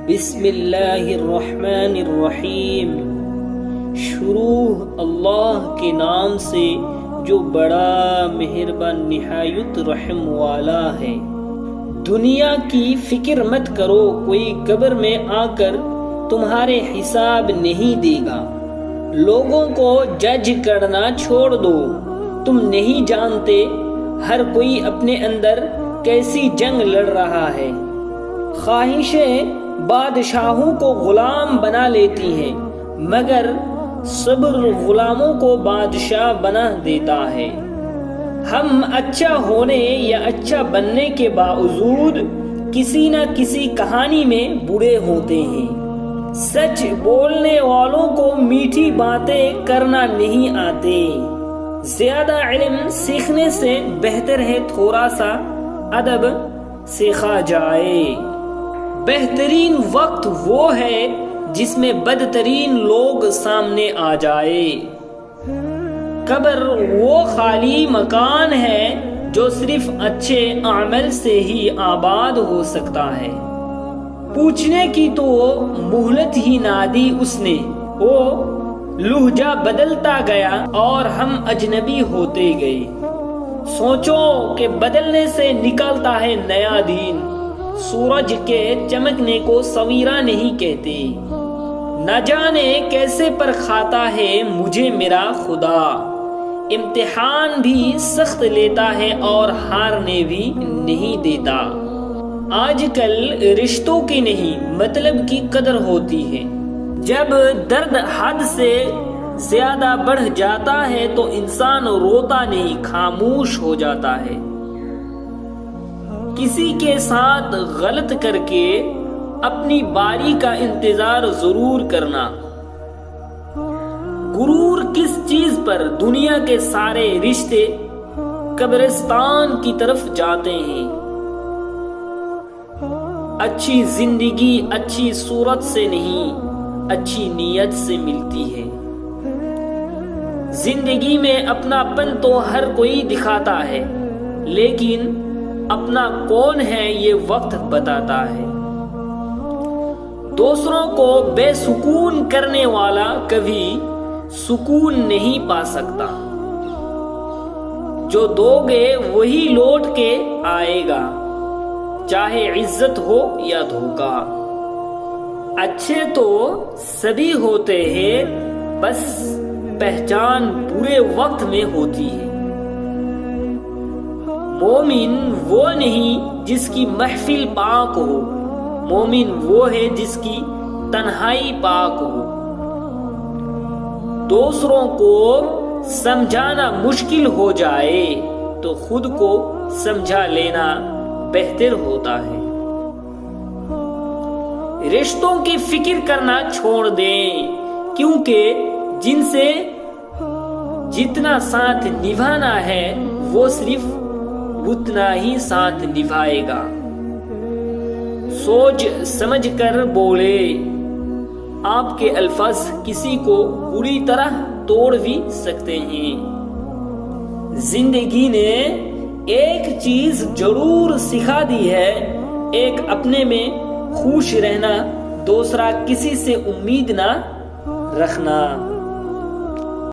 بسم اللہ الرحمن الرحیم۔ شروع اللہ کے نام سے جو بڑا مہربان نہایت رحم والا ہے۔ دنیا کی فکر مت کرو، کوئی قبر میں آ کر تمہارے حساب نہیں دے گا۔ لوگوں کو جج کرنا چھوڑ دو، تم نہیں جانتے ہر کوئی اپنے اندر کیسی جنگ لڑ رہا ہے۔ خواہشیں بادشاہوں کو غلام بنا لیتی ہیں، مگر صبر غلاموں کو بادشاہ بنا دیتا ہے۔ ہم اچھا ہونے یا اچھا بننے کے باوجود کسی نہ کسی کہانی میں برے ہوتے ہیں۔ سچ بولنے والوں کو میٹھی باتیں کرنا نہیں آتے۔ زیادہ علم سیکھنے سے بہتر ہے تھوڑا سا ادب سیکھا جائے۔ بہترین وقت وہ ہے جس میں بدترین لوگ سامنے آ جائے۔ قبر وہ خالی مکان ہے جو صرف اچھے عمل سے ہی آباد ہو سکتا ہے۔ پوچھنے کی تو مہلت ہی نہ دی اس نے، وہ لہجہ بدلتا گیا اور ہم اجنبی ہوتے گئے۔ سوچو کہ بدلنے سے نکلتا ہے نیا دین۔ سورج کے چمکنے کو سویرا نہیں کہتے۔ نہ جانے کیسے پر کھاتا ہے مجھے میرا خدا۔ امتحان بھی سخت لیتا ہے اور ہارنے بھی نہیں دیتا۔ آج کل رشتوں کی نہیں مطلب کی قدر ہوتی ہے۔ جب درد حد سے زیادہ بڑھ جاتا ہے تو انسان روتا نہیں، خاموش ہو جاتا ہے۔ کسی کے ساتھ غلط کر کے اپنی باری کا انتظار ضرور کرنا۔ غرور کس چیز پر؟ دنیا کے سارے رشتے قبرستان کی طرف جاتے ہیں۔ اچھی زندگی اچھی صورت سے نہیں، اچھی نیت سے ملتی ہے۔ زندگی میں اپنا پن تو ہر کوئی دکھاتا ہے، لیکن اپنا کون ہے یہ وقت بتاتا ہے۔ دوسروں کو بے سکون کرنے والا کبھی سکون نہیں پا سکتا۔ جو دو گے وہی لوٹ کے آئے گا، چاہے عزت ہو یا دھوکا۔ اچھے تو سبھی ہوتے ہیں، بس پہچان برے وقت میں ہوتی ہے۔ مومن وہ نہیں جس کی محفل پاک ہو، مومن وہ ہے جس کی تنہائی پاک ہو۔ دوسروں کو سمجھانا مشکل ہو جائے تو خود کو سمجھا لینا بہتر ہوتا ہے۔ رشتوں کی فکر کرنا چھوڑ دیں، کیونکہ جن سے جتنا ساتھ نبھانا ہے وہ صرف اتنا ہی ساتھ نبھائے گا۔ سوچ سمجھ کر بولے، آپ کے الفاظ کسی کو بری طرح توڑ بھی سکتے ہیں۔ زندگی نے ایک چیز ضرور سکھا دی ہے، ایک اپنے میں خوش رہنا، دوسرا کسی سے امید نہ رکھنا۔